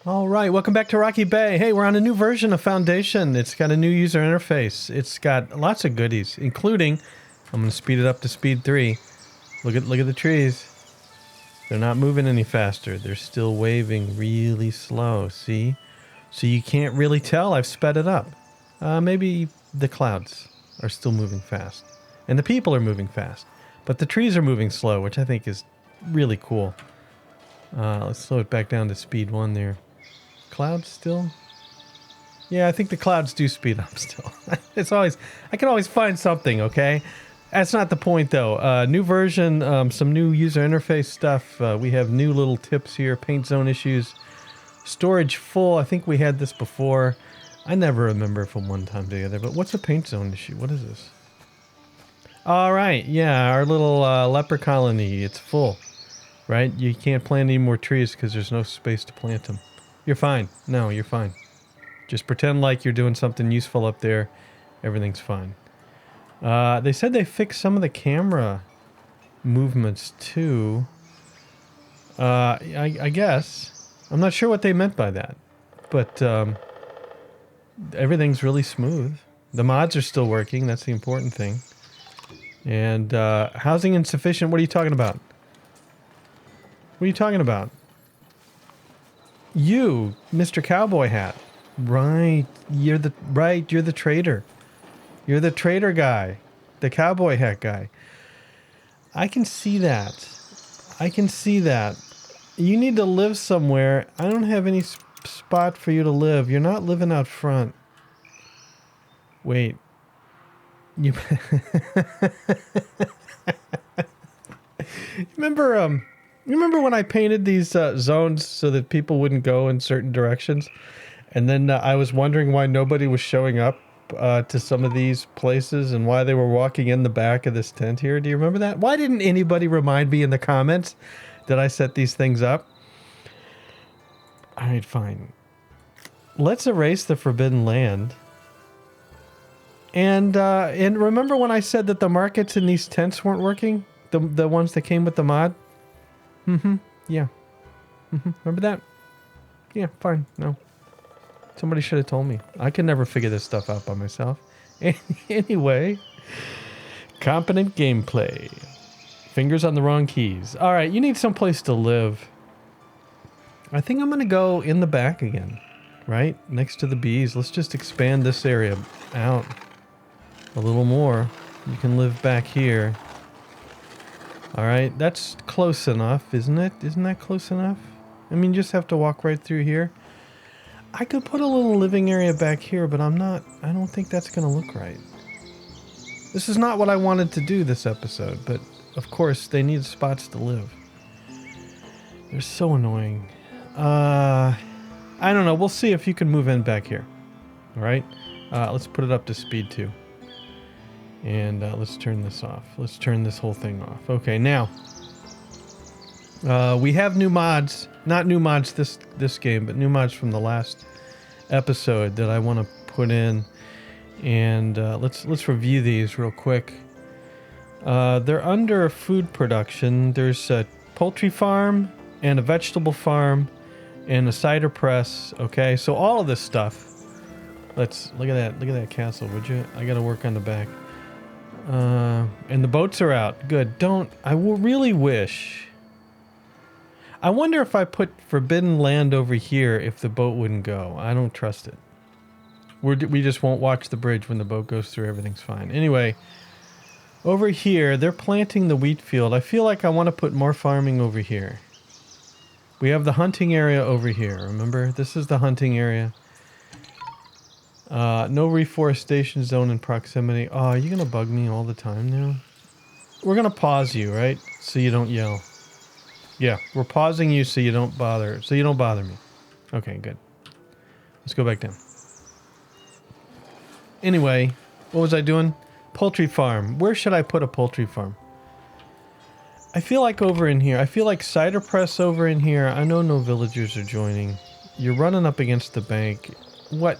All right, welcome back to Rocky Bay. Hey, we're on a new version of Foundation. It's got a new user interface. It's got lots of goodies, including, I'm going to speed it up to speed 3. Look at the trees. They're not moving any faster. They're still waving really slow, see? So you can't really tell I've sped it up. Maybe the clouds are still moving fast. And the people are moving fast. But the trees are moving slow, which I think is really cool. Let's slow it back down to speed 1 there. Clouds still? Yeah, I think the clouds do speed up still. It's always, I can always find something, okay? That's not the point though. New version, some new user interface stuff. We have new little tips here, paint zone issues. Storage full, I think we had this before. I never remember from one time together, but what's a paint zone issue? What is this? All right, yeah, our little leper colony, it's full, right? You can't plant any more trees because there's no space to plant them. You're fine. No, you're fine. Just pretend like you're doing something useful up there. Everything's fine. They said they fixed some of the camera movements too. I guess. I'm not sure what they meant by that. But everything's really smooth. The mods are still working. That's the important thing. And housing insufficient. What are you talking about? What are you talking about? You, Mr. Cowboy Hat. Right. You're the trader. You're the trader guy. The cowboy hat guy. I can see that. I can see that. You need to live somewhere. I don't have any spot for you to live. You're not living out front. Wait. You remember when I painted these zones so that people wouldn't go in certain directions? And then I was wondering why nobody was showing up to some of these places and why they were walking in the back of this tent here. Do you remember that? Why didn't anybody remind me in the comments that I set these things up? All right, fine. Let's erase the forbidden land. And remember when I said that the markets in these tents weren't working? The ones that came with the mod? Mm-hmm. Yeah. Mm-hmm. Remember that? Yeah, fine. No. Somebody should have told me. I can never figure this stuff out by myself. Anyway. Competent gameplay. Fingers on the wrong keys. Alright, you need someplace to live. I think I'm going to go in the back again. Right? Next to the bees. Let's just expand this area out a little more. You can live back here. Alright, that's close enough, isn't it? Isn't that close enough? I mean, you just have to walk right through here. I could put a little living area back here, but I don't think that's going to look right. This is not what I wanted to do this episode, but of course, they need spots to live. They're so annoying. I don't know. We'll see if you can move in back here. Alright? Let's put it up to speed 2. And let's turn this off. Let's turn this whole thing off. Okay, now. We have new mods. Not new mods this game, but new mods from the last episode that I want to put in. And let's review these real quick. They're under food production. There's a poultry farm and a vegetable farm and a cider press. Okay, so all of this stuff. Let's look at that. Look at that castle, would you? I got to work on the back. And the boats are out. Good. I will really wish. I wonder if I put forbidden land over here if the boat wouldn't go. I don't trust it. We just won't watch the bridge when the boat goes through. Everything's fine. Anyway, over here, they're planting the wheat field. I feel like I want to put more farming over here. We have the hunting area over here. Remember? This is the hunting area. No reforestation zone in proximity. Oh, are you going to bug me all the time now? We're going to pause you, right? So you don't yell. Yeah, we're pausing you so you don't bother me. Okay, good. Let's go back down. Anyway, what was I doing? Poultry farm. Where should I put a poultry farm? I feel like over in here. I feel like cider press over in here. I know no villagers are joining. You're running up against the bank. What?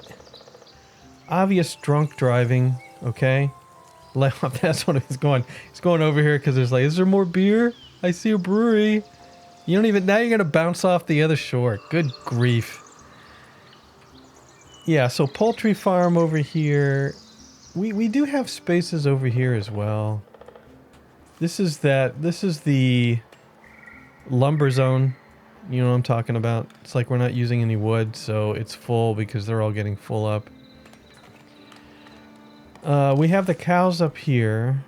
Obvious drunk driving, okay? That's what he's going. He's going over here because there's like, is there more beer? I see a brewery. You don't even, now you're going to bounce off the other shore. Good grief. Yeah, so poultry farm over here. We do have spaces over here as well. This is the lumber zone. You know what I'm talking about? It's like we're not using any wood, so it's full because they're all getting full up. We have the cows up here.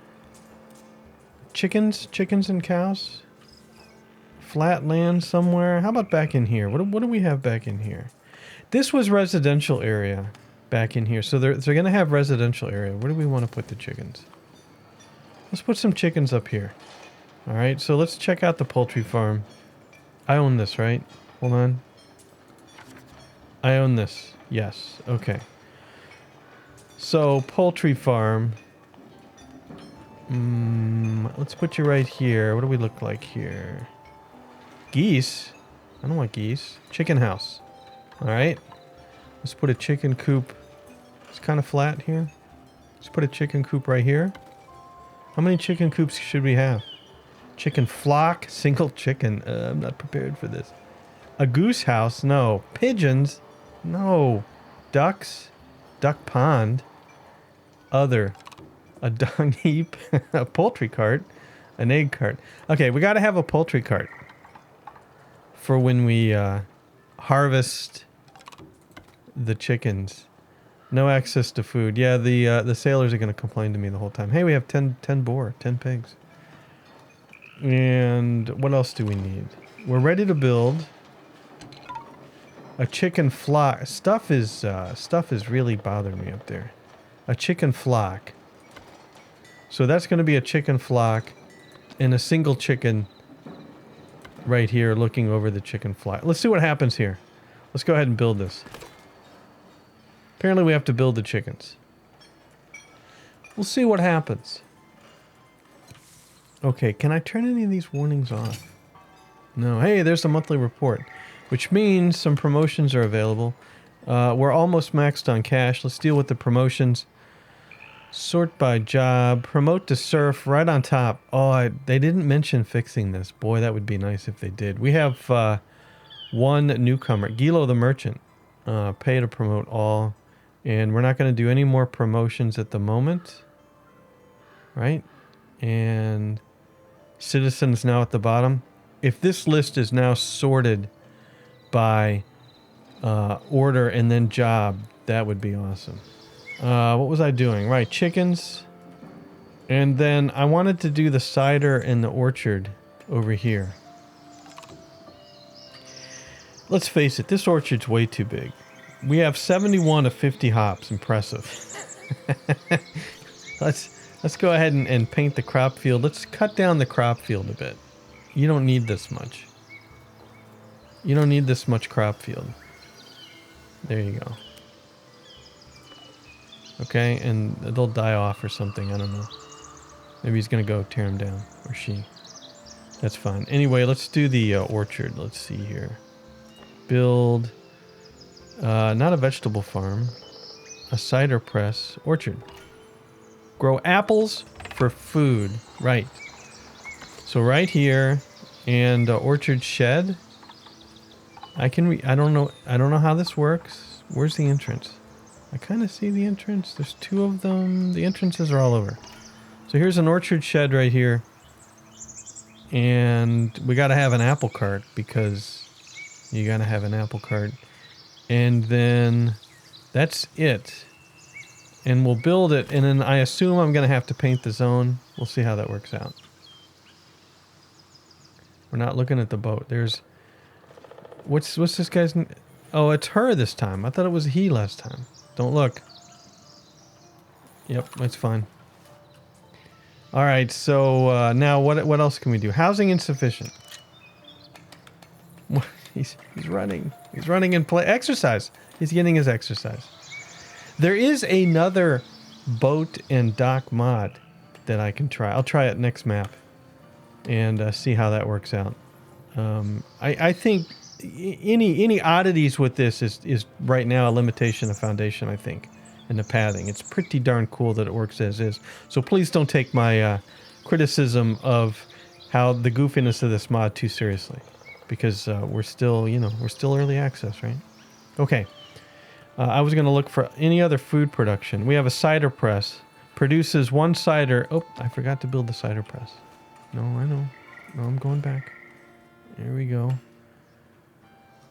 Chickens and cows. Flat land somewhere. How about back in here? What do we have back in here? This was residential area back in here. So they're going to have residential area. Where do we want to put the chickens? Let's put some chickens up here. All right, so let's check out the poultry farm. I own this, right? Hold on. I own this. Yes. Okay. So, poultry farm. Let's put you right here. What do we look like here? Geese? I don't want geese. Chicken house. Alright. Let's put a chicken coop. It's kind of flat here. Let's put a chicken coop right here. How many chicken coops should we have? Chicken flock? Single chicken. I'm not prepared for this. A goose house? No. Pigeons? No. Ducks? Duck pond? Other. A dung heap? A poultry cart? An egg cart? Okay, we gotta have a poultry cart. For when we harvest the chickens. No access to food. Yeah, the sailors are going to complain to me the whole time. Hey, we have 10 boar, 10 pigs. And what else do we need? We're ready to build a chicken flock. Stuff is really bothering me up there. A chicken flock. So that's going to be a chicken flock and a single chicken right here looking over the chicken flock. Let's see what happens here. Let's go ahead and build this. Apparently we have to build the chickens. We'll see what happens. Okay, can I turn any of these warnings off? No. Hey, there's the monthly report, which means some promotions are available. We're almost maxed on cash. Let's deal with the promotions. Sort by job. Promote to surf right on top. Oh, they didn't mention fixing this. Boy, that would be nice if they did. We have one newcomer. Gilo the merchant. Pay to promote all. And we're not going to do any more promotions at the moment. Right? And citizens now at the bottom. If this list is now sorted by order and then job, that would be awesome. What was I doing? Right, chickens. And then I wanted to do the cider and the orchard over here. Let's face it, this orchard's way too big. We have 71 of 50 hops. Impressive. Let's go ahead and paint the crop field. Let's cut down the crop field a bit. You don't need this much. You don't need this much crop field. There you go. Okay, and they'll die off or something. I don't know. Maybe he's going to go tear them down. Or she. That's fine. Anyway, let's do the orchard. Let's see here. Build. Not a vegetable farm. A cider press. Orchard. Grow apples for food. Right. So right here. And orchard shed. I don't know how this works. Where's the entrance? I kind of see the entrance. There's two of them. The entrances are all over. So here's an orchard shed right here. And we got to have an apple cart because you got to have an apple cart. And then that's it. And we'll build it. And then I assume I'm going to have to paint the zone. We'll see how that works out. We're not looking at the boat. There's... What's this guy's... Oh, it's her this time. I thought it was he last time. Don't look. Yep, that's fine. All right, so now what else can we do? Housing insufficient. He's running. He's running in play. Exercise. He's getting his exercise. There is another boat and dock mod that I can try. I'll try it next map and see how that works out. I think any oddities with this is right now a limitation of Foundation, I think, and the pathing. It's pretty darn cool that it works as is. So please don't take my criticism of how the goofiness of this mod too seriously, because we're still early access, right? Okay. I was going to look for any other food production. We have a cider press. Produces 1 cider. Oh, I forgot to build the cider press. No, I know. No, I'm going back. There we go.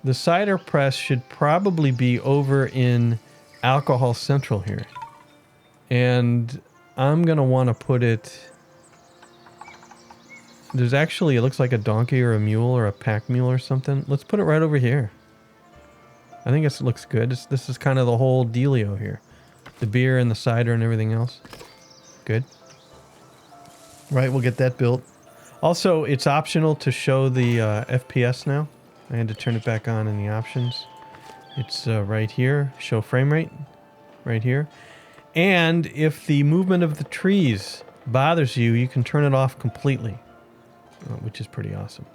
The cider press should probably be over in Alcohol Central here. And I'm going to want to put it... There's actually, it looks like a donkey or a mule or a pack mule or something. Let's put it right over here. I think it looks good. This is kind of the whole dealio here. The beer and the cider and everything else. Good. Right, we'll get that built. Also, it's optional to show the FPS now. I had to turn it back on in the options. It's right here. Show frame rate. Right here. And if the movement of the trees bothers you, you can turn it off completely. Which is pretty awesome.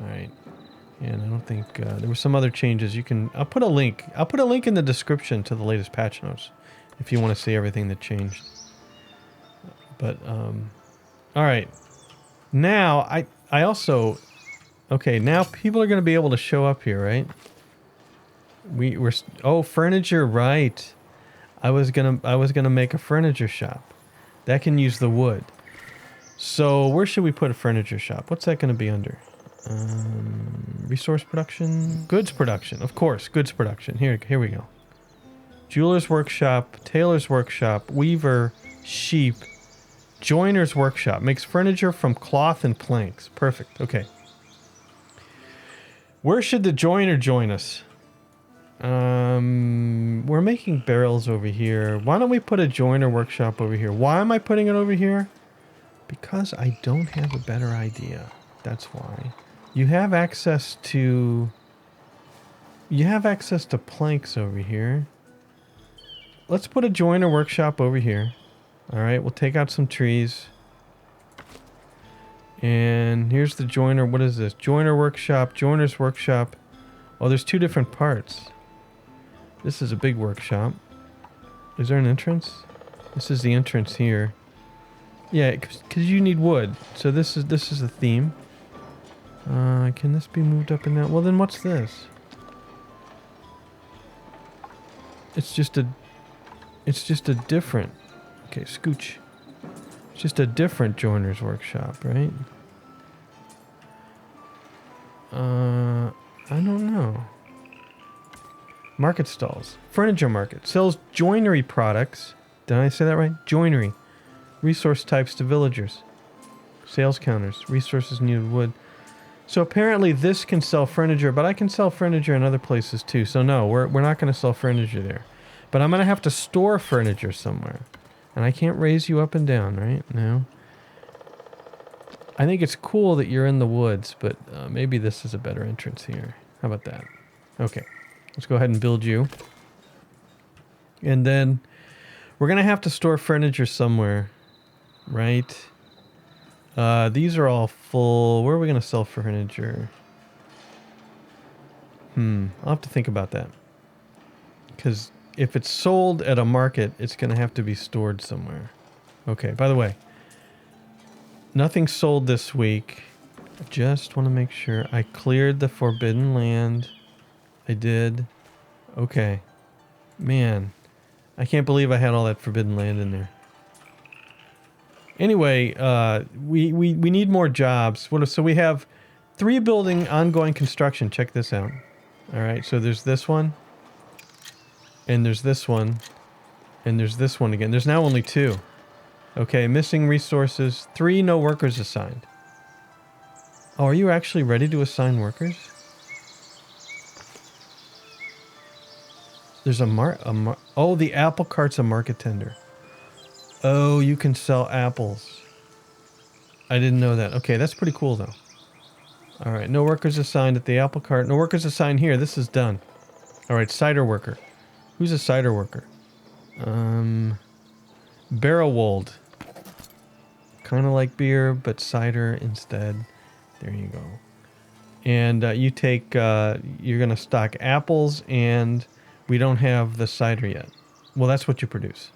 Alright. And I don't think... there were some other changes. You can... I'll put a link. I'll put a link in the description to the latest patch notes. If you want to see everything that changed. But, alright. Now, I also... Okay, now people are going to be able to show up here, right? We're... Oh, furniture, right. I was gonna make a furniture shop. That can use the wood. So, where should we put a furniture shop? What's that going to be under? Resource production? Goods production. Of course, goods production. Here we go. Jeweler's workshop, tailor's workshop, weaver, sheep, joiner's workshop. Makes furniture from cloth and planks. Perfect. Okay. Where should the joiner join us? We're making barrels over here. Why don't we put a joiner workshop over here? Why am I putting it over here? Because I don't have a better idea. That's why. You have access to planks over here. Let's put a joiner workshop over here. Alright, we'll take out some trees. And here's the joiner. What is this? Joiner workshop, joiner's workshop. Oh, there's 2 different parts. This is a big workshop. Is there an entrance? This is the entrance here. Yeah, because you need wood. So this is the theme. Can this be moved up and down? Well, then what's this? It's just a different... Okay, scooch. It's just a different joiner's workshop, right? I don't know. Market stalls. Furniture market. Sells joinery products. Did I say that right? Joinery. Resource types to villagers. Sales counters. Resources needed wood. So apparently this can sell furniture, but I can sell furniture in other places too. So no, we're not going to sell furniture there. But I'm going to have to store furniture somewhere. And I can't raise you up and down, right? No. I think it's cool that you're in the woods, but maybe this is a better entrance here. How about that? Okay. Let's go ahead and build you. And then we're going to have to store furniture somewhere. Right? These are all full. Where are we going to sell furniture? I'll have to think about that. Because if it's sold at a market, it's going to have to be stored somewhere. Okay, by the way, nothing sold this week. I just want to make sure I cleared the forbidden land. I did. Okay. Man, I can't believe I had all that forbidden land in there. Anyway, we need more jobs. So we have 3 building ongoing construction. Check this out. All right, so there's this one. And there's this one. And there's this one again. There's now only 2. Okay, missing resources. 3, no workers assigned. Oh, are you actually ready to assign workers? There's oh, the apple cart's a market tender. Oh, you can sell apples. I didn't know that. Okay, that's pretty cool though. All right, no workers assigned at the apple cart. No workers assigned here. This is done. All right, cider worker. Who's a cider worker? Barrelwold. Kind of like beer, but cider instead. There you go. And you take, you're going to stock apples, and we don't have the cider yet. Well, that's what you produce.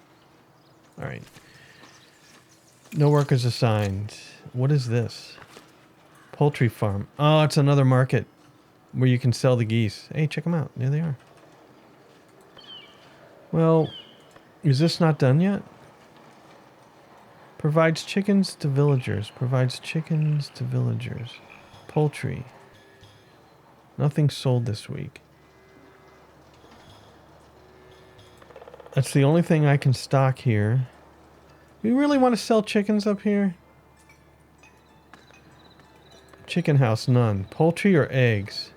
All right. No workers assigned. What is this? Poultry Farm. Oh, it's another market where you can sell the geese. Hey, check them out. There they are. Well, is this not done yet? Provides chickens to villagers. Provides chickens to villagers. Poultry. Nothing sold this week. That's the only thing I can stock here. We really want to sell chickens up here? Chicken house, none. Poultry or eggs?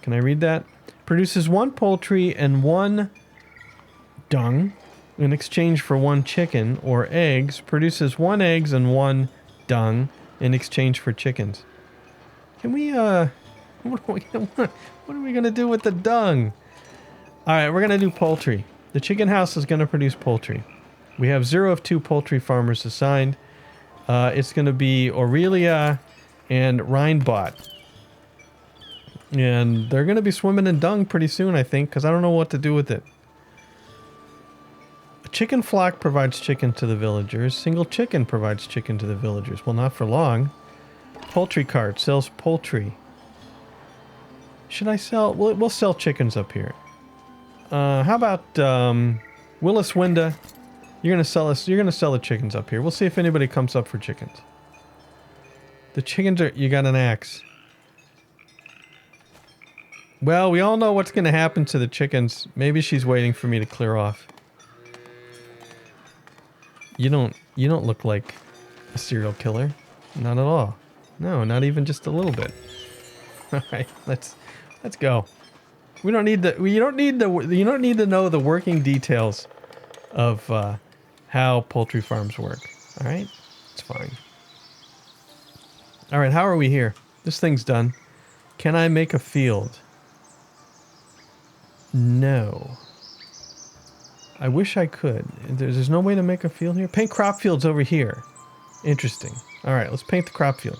Can I read that? Produces 1 poultry and 1 dung in exchange for 1 chicken, or eggs. Produces 1 eggs and 1 dung in exchange for chickens. Can we, what are we gonna do with the dung? Alright, we're gonna do poultry. The chicken house is gonna produce poultry. We have 0 of 2 poultry farmers assigned. It's gonna be Aurelia and Rheinbot. And they're gonna be swimming in dung pretty soon, I think, because I don't know what to do with it. A chicken flock provides chicken to the villagers. Single chicken provides chicken to the villagers. Well, not for long. Poultry cart sells poultry. Should I sell? We'll sell chickens up here. How about Willis Winda? You're gonna sell us. You're gonna sell the chickens up here. We'll see if anybody comes up for chickens. The chickens are. You got an axe. Well, we all know what's gonna happen to the chickens. Maybe she's waiting for me to clear off. You don't look like a serial killer. Not at all. No, not even just a little bit. All right, let's go. You don't need to know the working details of how poultry farms work. All right, it's fine. All right, how are we here? This thing's done. Can I make a field? No. I wish I could. There's no way to make a field here. Paint crop fields over here. Interesting. All right, let's paint the crop field.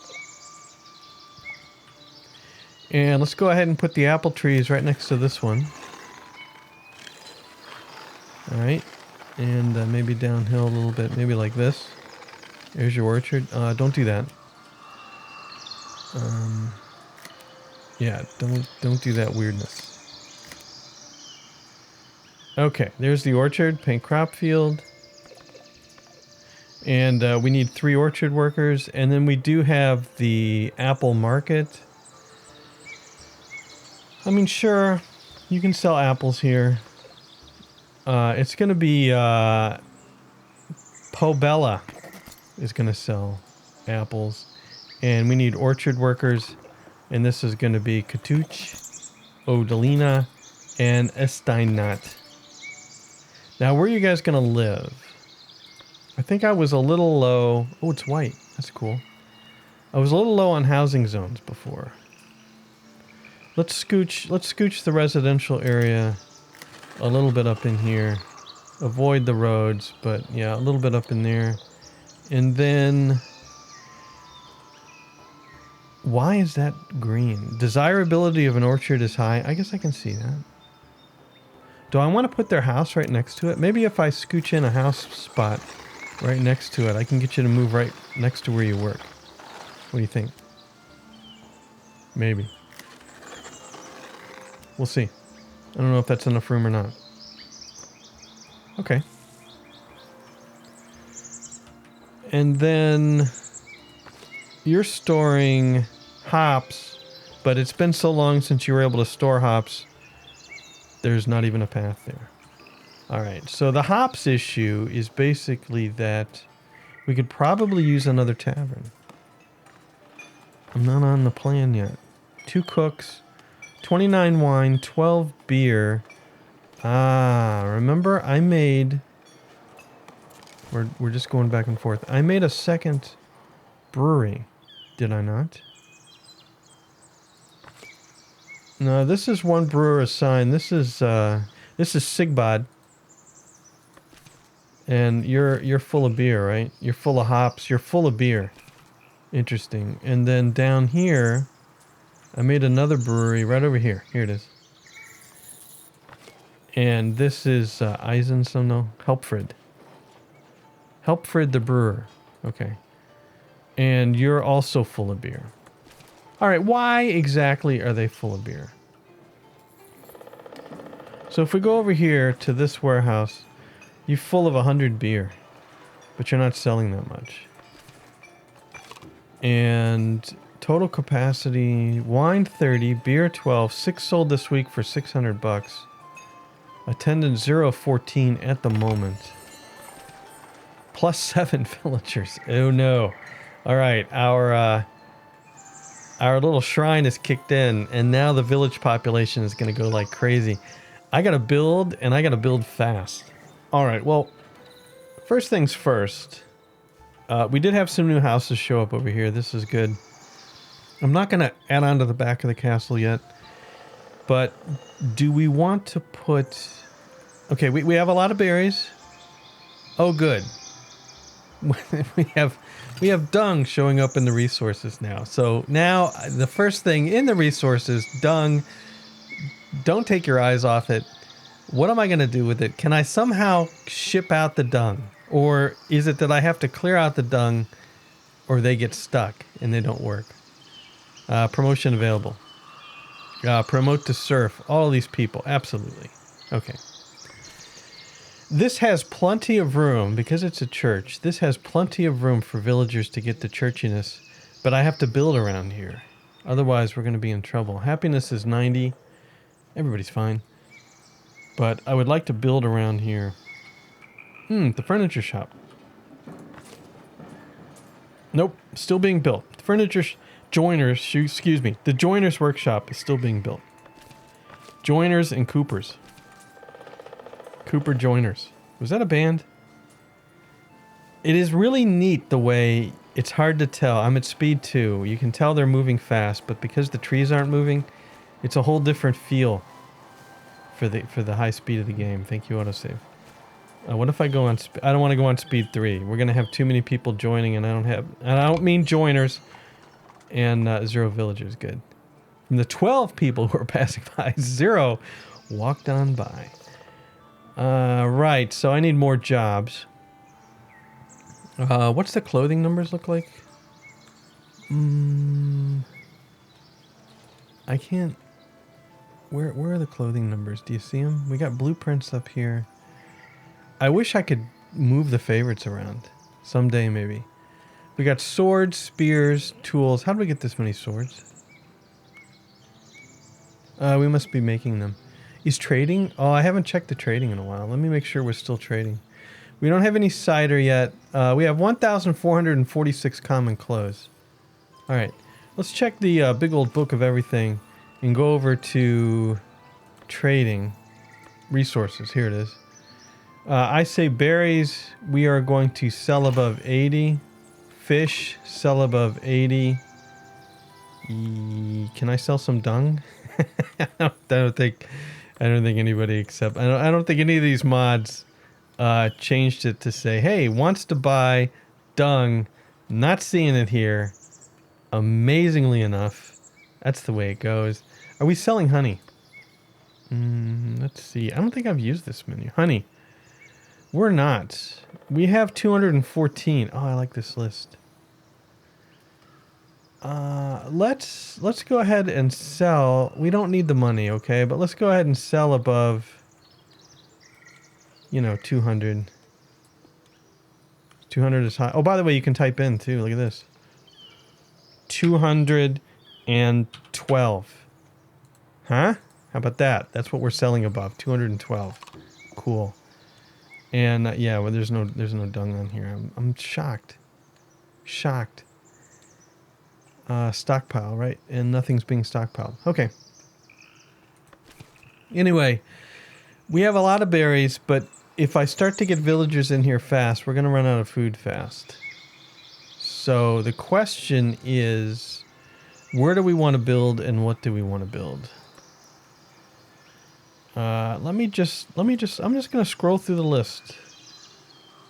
And let's go ahead and put the apple trees right next to this one. All right. And maybe downhill a little bit. Maybe like this. There's your orchard. Don't do that. Yeah, don't do that weirdness. Okay, there's the orchard. Paint crop field. And we need 3 orchard workers. And then we do have the apple market. I mean, sure, you can sell apples here. It's going to be Pobella is going to sell apples. And we need orchard workers. And this is going to be Katuch, Odalina, and Esteinat. Now, where are you guys going to live? I think I was a little low. Oh, it's white. That's cool. I was a little low on housing zones before. Let's scooch the residential area a little bit up in here. Avoid the roads, but yeah, a little bit up in there. And then... Why is that green? Desirability of an orchard is high. I guess I can see that. Do I want to put their house right next to it? Maybe if I scooch in a house spot right next to it, I can get you to move right next to where you work. What do you think? Maybe. We'll see. I don't know if that's enough room or not. Okay. And then you're storing hops, but it's been so long since you were able to store hops, there's not even a path there. All right, so the hops issue is basically that we could probably use another tavern. I'm not on the plan yet. 2 cooks, 29 wine, 12 beer. Ah, remember I made... We're just going back and forth. I made a second brewery, did I not? No, this is 1 brewer assigned. This is Sigbad. And you're full of beer, right? You're full of hops. You're full of beer. Interesting. And then down here, I made another brewery right over here. Here it is. And this is Helpfrid. Helpfrid the brewer. Okay. And you're also full of beer. All right, why exactly are they full of beer? So if we go over here to this warehouse, you're full of 100 beer, but you're not selling that much. And total capacity, wine 30, beer 12, 6 sold this week for 600 bucks. Attendance 014 at the moment. Plus 7 villagers. Oh no. All right, our little shrine is kicked in, and now the village population is going to go like crazy. I got to build, and I got to build fast. All right, well, first things first. We did have some new houses show up over here. This is good. I'm not going to add on to the back of the castle yet. But do we want to put... Okay, we have a lot of berries. Oh, good. we have dung showing up in the resources now. So now the first thing in the resources, dung. Don't take your eyes off it. What am I going to do with it? Can I somehow ship out the dung? Or is it that I have to clear out the dung or they get stuck and they don't work? Promotion available. Promote to serf. All these people. Absolutely. Okay. This has plenty of room, because it's a church, this has plenty of room for villagers to get the churchiness, but I have to build around here. Otherwise, we're going to be in trouble. Happiness is 90. Everybody's fine. But I would like to build around here. The furniture shop. Nope, still being built. The furniture joiners, excuse me, the joiners workshop is still being built. Joiners and Coopers. Cooper Joiners. Was that a band? It is really neat the way it's hard to tell. I'm at speed 2. You can tell they're moving fast, but because the trees aren't moving, it's a whole different feel for the high speed of the game. Thank you, autosave. What if I go on... I don't want to go on speed 3. We're going to have too many people joining, and I don't mean joiners, and 0 villagers. Good. From the 12 people who are passing by, 0 walked on by. Right, so I need more jobs. What's the clothing numbers look like? I can't... Where are the clothing numbers? Do you see them? We got blueprints up here. I wish I could move the favorites around. Someday, maybe. We got swords, spears, tools. How do we get this many swords? We must be making them. Is trading? Oh, I haven't checked the trading in a while. Let me make sure we're still trading. We don't have any cider yet. We have 1,446 common clothes. All right. Let's check the big old book of everything and go over to trading. Resources. Here it is. I say berries, we are going to sell above 80. Fish, sell above 80. Can I sell some dung? I don't think anybody except... I don't think any of these mods changed it to say, hey, wants to buy dung. Not seeing it here. Amazingly enough. That's the way it goes. Are we selling honey? Let's see. I don't think I've used this menu. Honey. We're not. We have 214. Oh, I like this list. Let's go ahead and sell. We don't need the money, okay? But let's go ahead and sell above, 200. 200 is high. Oh, by the way, you can type in too. Look at this. 212. Huh? How about that? That's what we're selling above. 212. Cool. And yeah, well, there's no dung on here. I'm shocked. Shocked. Stockpile, right? And nothing's being stockpiled. Okay. Anyway, we have a lot of berries, but if I start to get villagers in here fast, we're going to run out of food fast. So the question is, where do we want to build and what do we want to build? I'm just going to scroll through the list.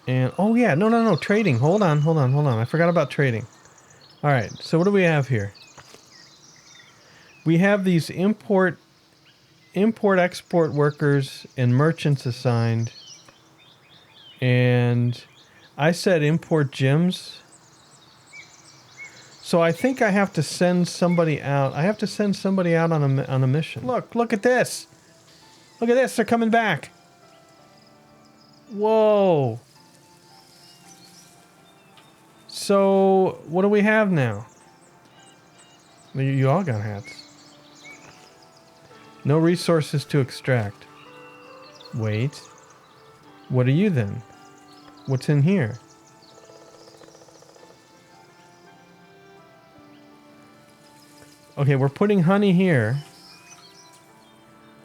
And, oh yeah, no, trading. Hold on. I forgot about trading. All right, so what do we have here? We have these import-export workers and merchants assigned. And I said import gems. So I think I have to send somebody out. I have to send somebody out on a mission. Look at this. Look at this. They're coming back. Whoa. So, what do we have now? You all got hats. No resources to extract. Wait. What are you then? What's in here? Okay, we're putting honey here.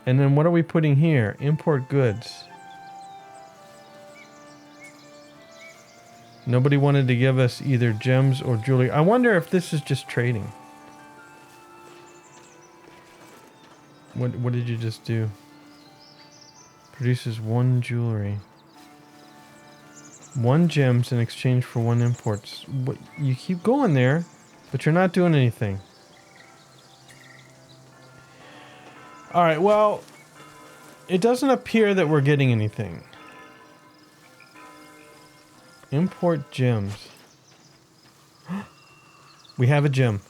And then what are we putting here? Import goods. Nobody wanted to give us either gems or jewelry. I wonder if this is just trading. What did you just do? Produces 1 jewelry. 1 gems in exchange for 1 imports. What, you keep going there, but you're not doing anything. Alright, well, it doesn't appear that we're getting anything. Import gems. We have a gem.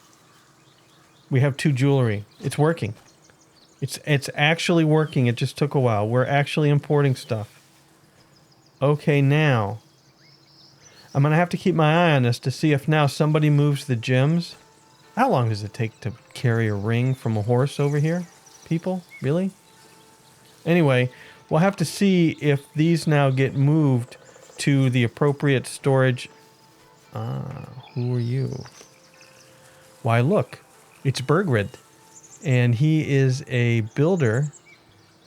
We have 2 jewelry. It's working. It's actually working. It just took a while. We're actually importing stuff. Okay, now. I'm going to have to keep my eye on this to see if now somebody moves the gems. How long does it take to carry a ring from a horse over here? People? Really? Anyway, we'll have to see if these now get moved to the appropriate storage. Ah, who are you? Why, look. It's Bergrid. And he is a builder.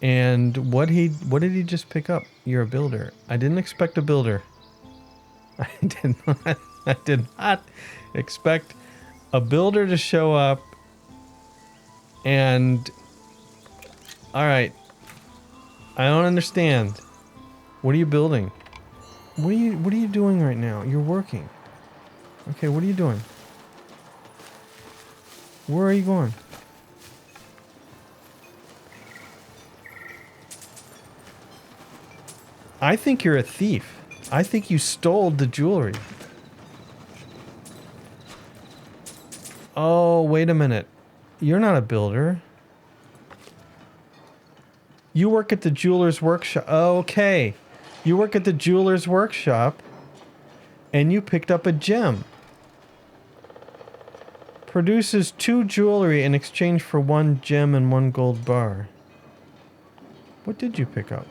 And what did he just pick up? You're a builder. I didn't expect a builder. I did not expect a builder to show up. And all right. I don't understand. What are you building? What are you doing right now? You're working. Okay, what are you doing? Where are you going? I think you're a thief. I think you stole the jewelry. Oh, wait a minute. You're not a builder. You work at the jeweler's workshop. Okay. You work at the jeweler's workshop and you picked up a gem. Produces 2 jewelry in exchange for 1 gem and 1 gold bar. What did you pick up?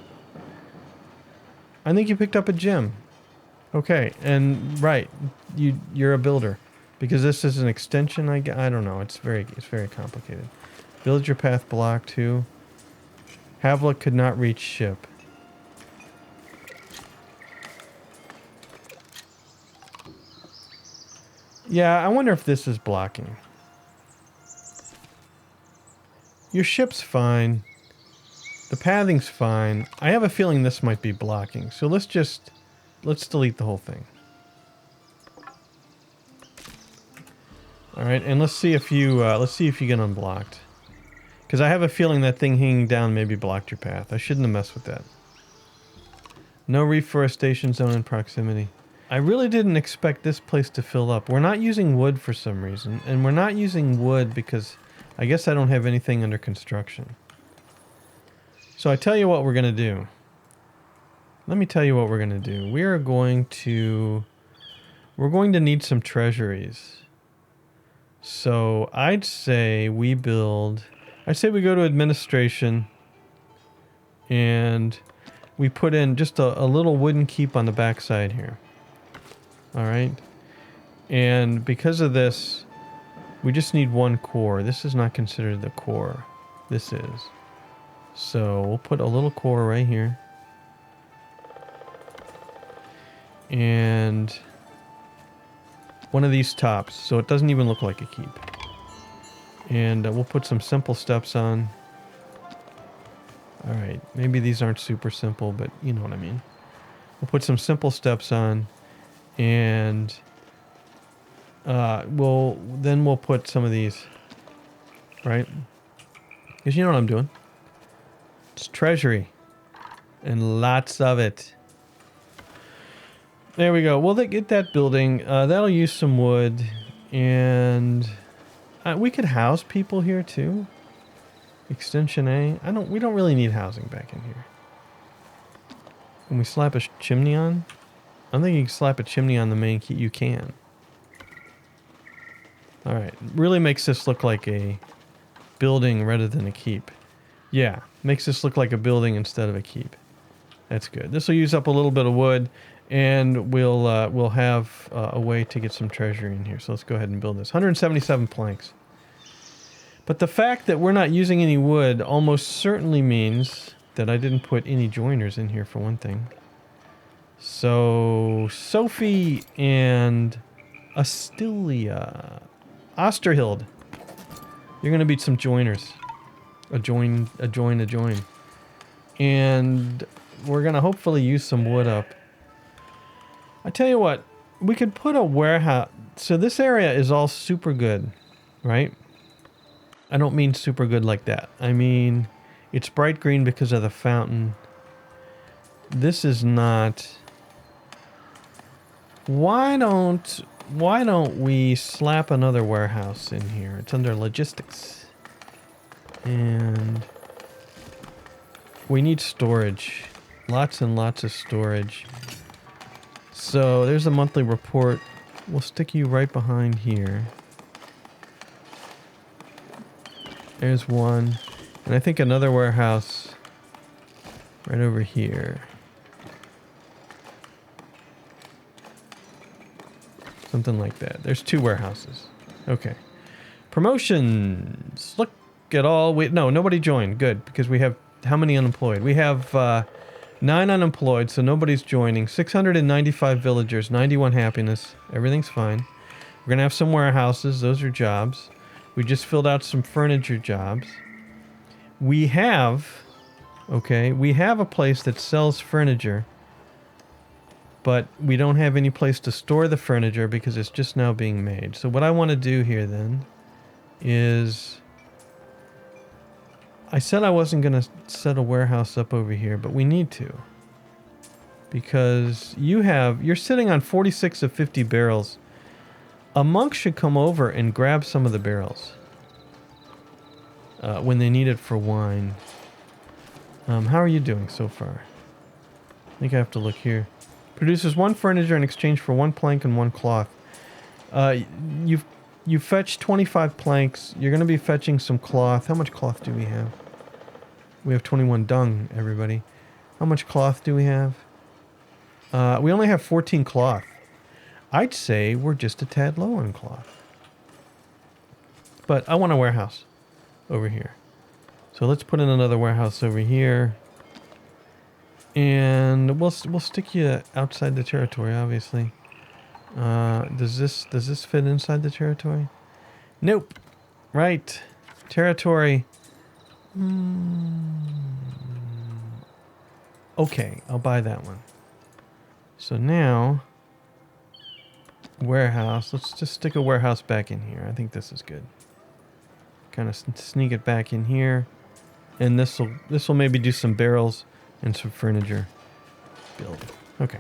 I think you picked up a gem. Okay, and right, you're a builder because this is an extension. I don't know. It's very complicated. Villager path block 2. Havlik could not reach ship. Yeah, I wonder if this is blocking. Your ship's fine. The pathing's fine. I have a feeling this might be blocking. So let's delete the whole thing. All right, and let's see if you get unblocked. Because I have a feeling that thing hanging down maybe blocked your path. I shouldn't have messed with that. No reforestation zone in proximity. I really didn't expect this place to fill up. We're not using wood for some reason. And we're not using wood because I guess I don't have anything under construction. So I tell you what we're going to do. Let me tell you what we're going to do. We're going to need some treasuries. So I'd say we go to administration and we put in just a little wooden keep on the backside here. All right. And because of this, we just need 1 core. This is not considered the core. This is. So we'll put a little core right here. And one of these tops, so it doesn't even look like a keep. And we'll put some simple steps on. All right, maybe these aren't super simple, but you know what I mean. We'll put some simple steps on, and we'll put some of these, right? Because you know what I'm doing. It's treasury, and lots of it. There we go. We'll get that building. That'll use some wood, and we could house people here too. Extension A. We don't really need housing back in here. Can we slap a chimney on? I don't think you can slap a chimney on the main key. You can. Alright. Really makes this look like a building rather than a keep. Yeah. Makes this look like a building instead of a keep. That's good. This will use up a little bit of wood, and we'll have a way to get some treasure in here. So let's go ahead and build this. 177 planks. But the fact that we're not using any wood almost certainly means that I didn't put any joiners in here for one thing. So Sophie and Astilia, Osterhild, you're gonna beat some joiners. A join. And we're gonna hopefully use some wood up. I tell you what, we could put a warehouse. So this area is all super good, right? I don't mean super good like that. I mean, it's bright green because of the fountain. This is not. Why don't we slap another warehouse in here? It's under logistics. And we need storage. Lots and lots of storage. So there's a monthly report. We'll stick you right behind here. There's one. And I think another warehouse right over here. Something like that. There's 2 warehouses. Okay. Promotions. Look at all. No, nobody joined. Good. Because we have how many unemployed? We have 9 unemployed, so nobody's joining. 695 villagers, 91 happiness. Everything's fine. We're going to have some warehouses. Those are jobs. We just filled out some furniture jobs. We have a place that sells furniture, but we don't have any place to store the furniture because it's just now being made. So what I want to do here then is, I said I wasn't going to set a warehouse up over here, but we need to. Because you're sitting on 46 of 50 barrels. A monk should come over and grab some of the barrels when they need it for wine. How are you doing so far? I think I have to look here. Produces 1 furniture in exchange for 1 plank and 1 cloth. You fetched 25 planks. You're going to be fetching some cloth. How much cloth do we have? We have 21 dung, everybody. How much cloth do we have? We only have 14 cloth. I'd say we're just a tad low on cloth. But I want a warehouse over here. So let's put in another warehouse over here. And we'll stick you outside the territory, obviously. Does this fit inside the territory? Nope. Right. Territory. Okay, I'll buy that one. So now, warehouse. Let's just stick a warehouse back in here. I think this is good. Kind of sneak it back in here. And this will maybe do some barrels and some furniture build. Okay.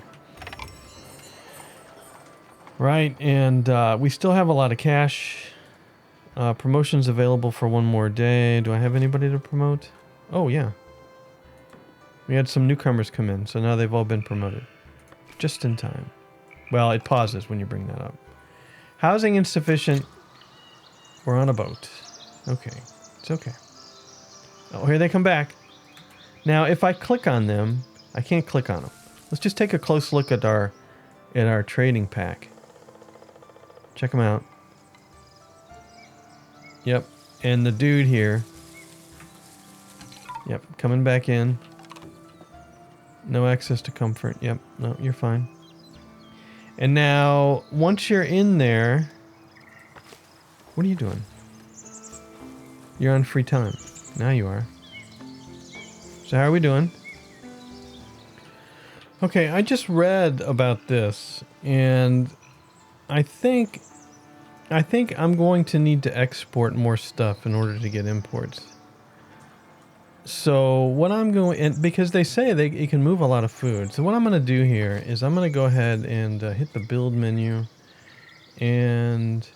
Right, and we still have a lot of cash. Promotions available for 1 more day. Do I have anybody to promote? Oh, yeah. We had some newcomers come in, so now they've all been promoted. Just in time. Well, it pauses when you bring that up. Housing insufficient. We're on a boat. Okay. It's okay. Oh, here they come back. Now, if I click on them, I can't click on them. Let's just take a close look at our trading pack. Check them out. Yep. And the dude here. Yep. Coming back in. No access to comfort. Yep. No, you're fine. And now, once you're in there... What are you doing? You're on free time. Now you are. So how are we doing? Okay, I just read about this, and I think I'm going to need to export more stuff in order to get imports. So what I'm going, and because they say it can move a lot of food. So what I'm going to do here is I'm going to go ahead and hit the build menu and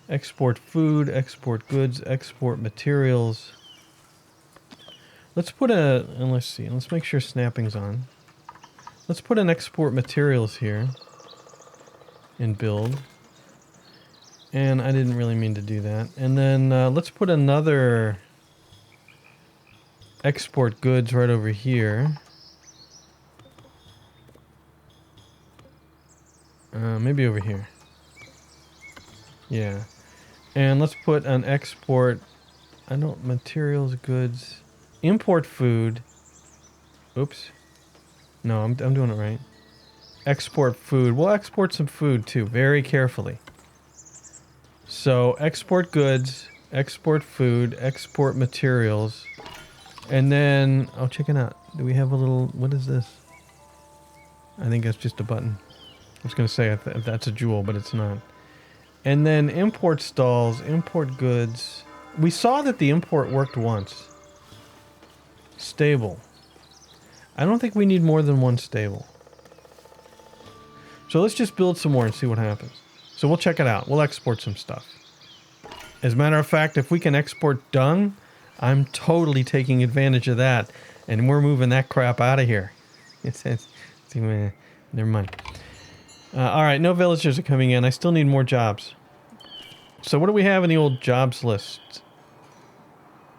export food, export goods, export materials. Let's put a, and let's see, let's make sure snapping's on. Let's put an export materials here and build. And I didn't really mean to do that. And then let's put another export goods right over here. Maybe over here. Yeah. And let's put an export, materials, goods, import food. Oops. No, I'm doing it right. Export food. We'll export some food too, very carefully. So export goods, export food, export materials. And then, oh, check it out. Do we have a little, what is this? I think that's just a button. I was going to say if that's a jewel, but it's not. And then import stalls, import goods. We saw that the import worked once. Stable. I don't think we need more than one stable. So let's just build some more and see what happens. So we'll check it out. We'll export some stuff. As a matter of fact, if we can export dung, I'm totally taking advantage of that. And we're moving that crap out of here. Never mind. Alright, no villagers are coming in. I still need more jobs. So what do we have in the old jobs list?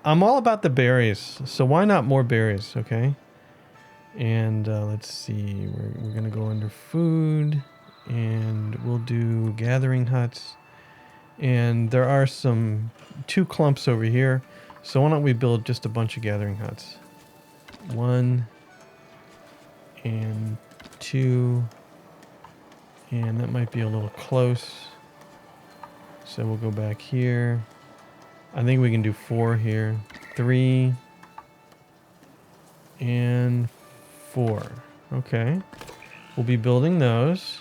I'm all about the berries. So why not more berries, okay? And let's see. We're going to go under food. And we'll do gathering huts. And there are two clumps over here. So why don't we build just a bunch of gathering huts? 1 and 2. And that might be a little close. So we'll go back here. I think we can do 4 here. 3 and 4. Okay. We'll be building those.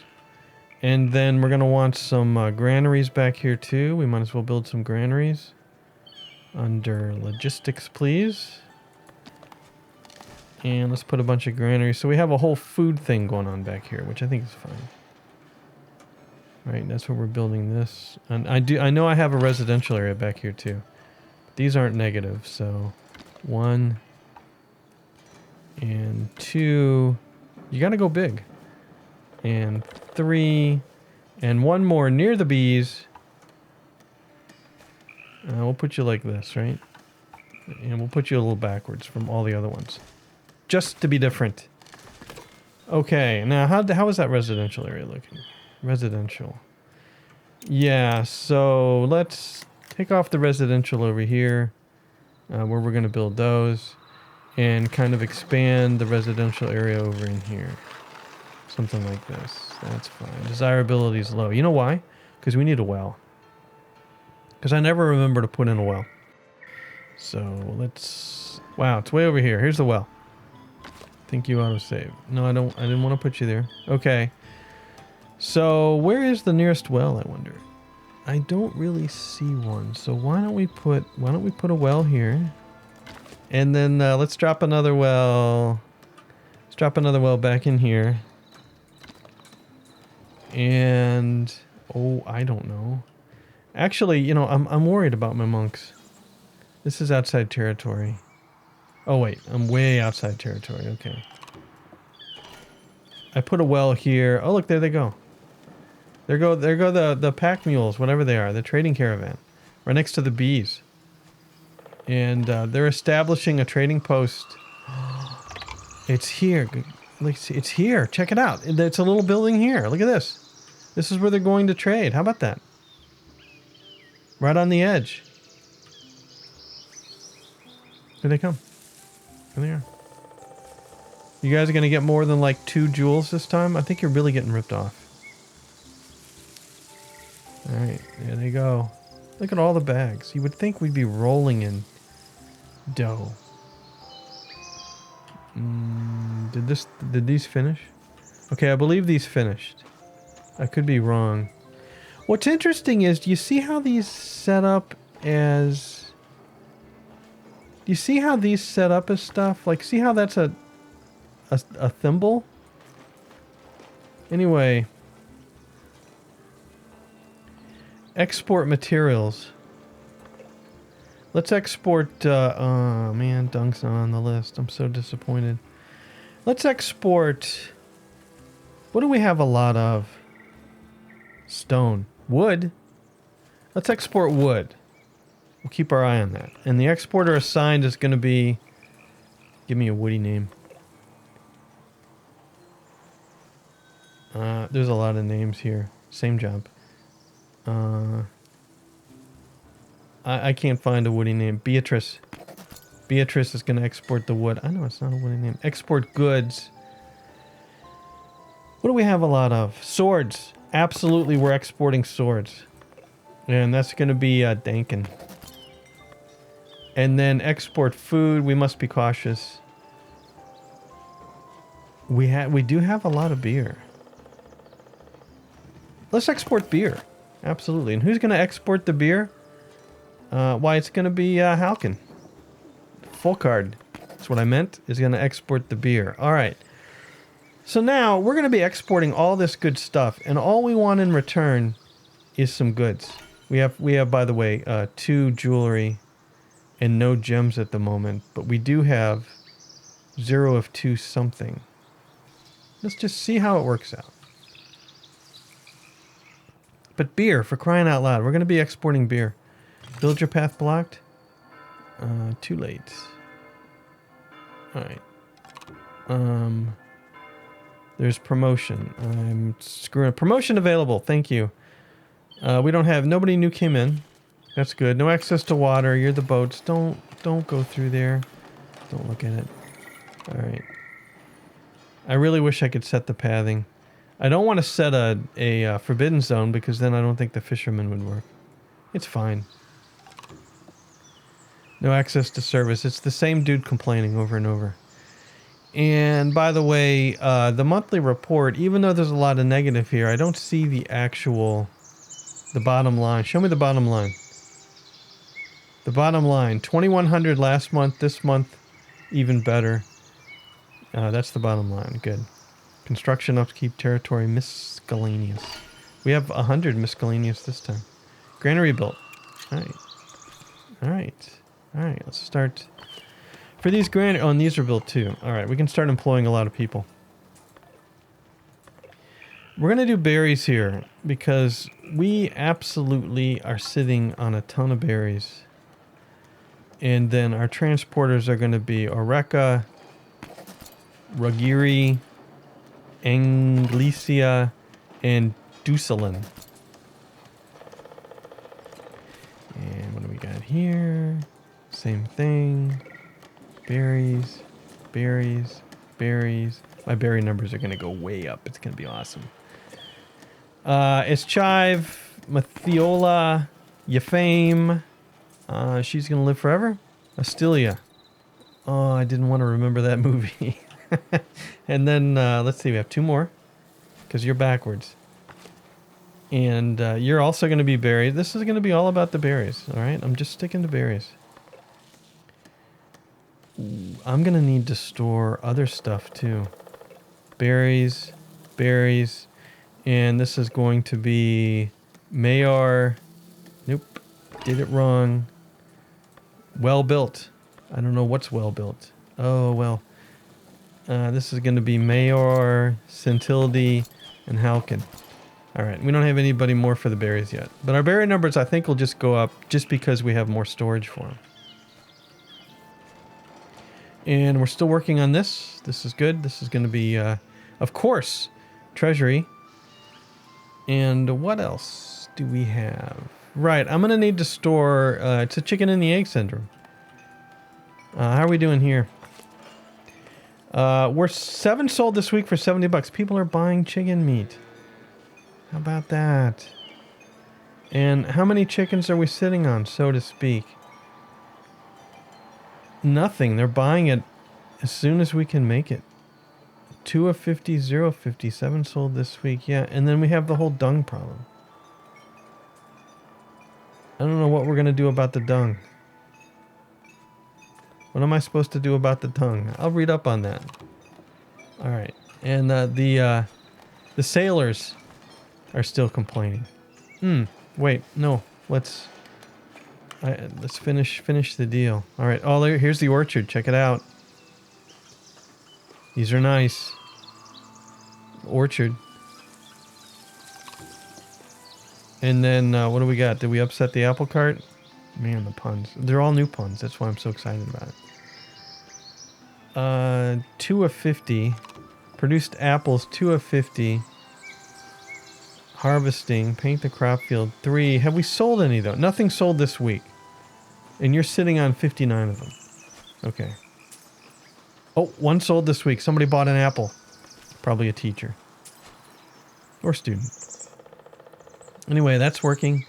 And then we're going to want some granaries back here too. We might as well build some granaries. Under logistics, please. And let's put a bunch of granaries. So we have a whole food thing going on back here, which I think is fine. Right, that's where we're building this. And I know I have a residential area back here too. These aren't negative, so 1 and 2. You gotta go big. And 3 and 1 more near the bees. We'll put you like this, right? And we'll put you a little backwards from all the other ones. Just to be different. Okay, now how is that residential area looking? Residential. Yeah, so let's take off the residential over here, where we're going to build those, and kind of expand the residential area over in here. Something like this. That's fine. Desirability is low. You know why? Because we need a well. Because I never remember to put in a well. So let's... Wow, it's way over here. Here's the well. Think you auto-save. No, I didn't want to put you there. Okay. So where is the nearest well, I wonder? I don't really see one. So why don't we put a well here? And then let's drop another well. Let's drop another well back in here. And oh, I don't know. Actually, you know, I'm worried about my monks. This is outside territory. Oh wait, I'm way outside territory. Okay. I put a well here. Oh look, there they go. There go the pack mules, whatever they are, the trading caravan, right next to the bees. And they're establishing a trading post. It's here. It's here. Check it out. It's a little building here. Look at this. This is where they're going to trade. How about that? Right on the edge. Here they come. Here they are. You guys are going to get more than like 2 jewels this time? I think you're really getting ripped off. Alright, there they go. Look at all the bags. You would think we'd be rolling in dough. Did these finish? Okay, I believe these finished. I could be wrong. What's interesting is, do you see how these set up as... Do you see how these set up as stuff? Like, see how that's a thimble? Anyway. Export materials. Let's export, oh man, dunk's not on the list. I'm so disappointed. Let's export, what do we have a lot of? Stone. Wood. Let's export wood. We'll keep our eye on that. And the exporter assigned is going to be, give me a woody name. There's a lot of names here. Same job. I can't find a woody name. Beatrice. Beatrice is going to export the wood. I know it's not a woody name. Export goods. What do we have a lot of? Swords. Absolutely, we're exporting swords. And that's going to be Dankin. And then export food. We must be cautious. We do have a lot of beer. Let's export beer. Absolutely. And who's going to export the beer? Why, it's going to be Halkin. Folkard. That's what I meant. Is going to export the beer. All right. So now we're going to be exporting all this good stuff, and all we want in return is some goods. We have, by the way, 2 jewelry and no gems at the moment, but we do have 0 of 2 something. Let's just see how it works out. But beer, for crying out loud, we're going to be exporting beer. Build your path blocked? Too late. Alright. There's promotion. I'm screwing. Promotion available. Thank you. We don't have. Nobody new came in. That's good. No access to water. You're the boats. Don't go through there. Don't look at it. All right. I really wish I could set the pathing. I don't want to set a forbidden zone because then I don't think the fishermen would work. It's fine. No access to service. It's the same dude complaining over and over. And by the way, the monthly report, even though there's a lot of negative here, I don't see the bottom line. Show me the bottom line. The bottom line, 2,100 last month, this month, even better. That's the bottom line, good. Construction, upkeep, territory, miscellaneous. We have 100 miscellaneous this time. Granary built. All right. All right. All right, let's start. For these oh, and these are built too. All right, we can start employing a lot of people. We're going to do berries here because we absolutely are sitting on a ton of berries. And then our transporters are going to be Oreca, Rugiri, Anglesia, and Ducelin. And what do we got here? Same thing. Berries, berries, berries. My berry numbers are going to go way up. It's going to be awesome. Eschive, Mathiola, Yefame. She's going to live forever. Astilia. Oh, I didn't want to remember that movie. And then, let's see, we have 2 more. Because you're backwards. And you're also going to be berries. This is going to be all about the berries. All right, I'm just sticking to berries. I'm going to need to store other stuff too. Berries, berries, and this is going to be Mayor. Nope, did it wrong. Well built. I don't know what's well built. Oh, well. This is going to be Mayor, Centilde, and Halkin. All right, we don't have anybody more for the berries yet. But our berry numbers, I think, will just go up just because we have more storage for them. And we're still working on this. This is good. This is going to be, of course, treasury. And what else do we have? Right, I'm going to need to store... it's a chicken and the egg syndrome. How are we doing here? We're 7 sold this week for $70. People are buying chicken meat. How about that? And how many chickens are we sitting on, so to speak? Nothing. They're buying it as soon as we can make it. 2 of 50, 0 of 50. 7 sold this week. Yeah, and then we have the whole dung problem. I don't know what we're going to do about the dung. What am I supposed to do about the dung? I'll read up on that. All right. And the sailors are still complaining. Wait, no. Let's Let's finish the deal. All right. Oh, here's the orchard. Check it out. These are nice. Orchard. And then what do we got? Did we upset the apple cart? Man, the puns. They're all new puns. That's why I'm so excited about it. 2 of 50. Produced apples, 2 of 50. Harvesting. Paint the crop field, 3. Have we sold any, though? Nothing sold this week. And you're sitting on 59 of them. Okay. Oh, 1 sold this week. Somebody bought an apple. Probably a teacher. Or student. Anyway, that's working.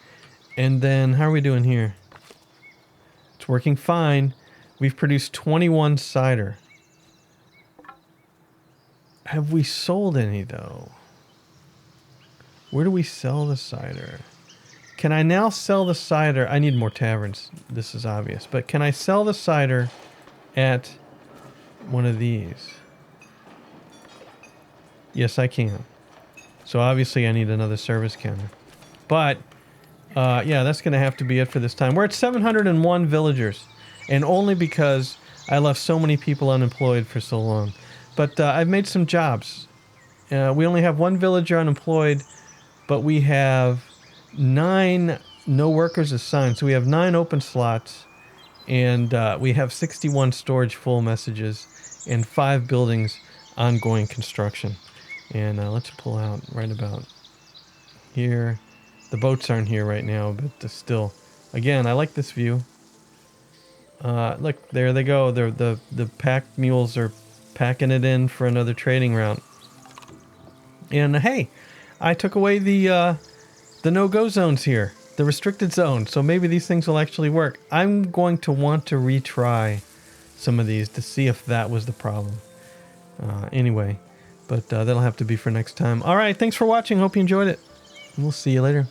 And then, how are we doing here? It's working fine. We've produced 21 cider. Have we sold any, though? Where do we sell the cider? Can I now sell the cider? I need more taverns. This is obvious. But can I sell the cider at one of these? Yes, I can. So obviously I need another service counter. But, yeah, that's going to have to be it for this time. We're at 701 villagers. And only because I left so many people unemployed for so long. But I've made some jobs. We only have 1 villager unemployed, but we have 9 no workers assigned. So we have 9 open slots, and we have 61 storage full messages, and 5 buildings ongoing construction. And let's pull out right about here. The boats aren't here right now, but still. Again, I like this view. Look, there they go. The pack mules are packing it in for another trading route. And hey, I took away the no-go zones here, the restricted zone. So maybe these things will actually work. I'm going to want to retry some of these to see if that was the problem. Anyway, but that'll have to be for next time. All right, thanks for watching. Hope you enjoyed it. We'll see you later.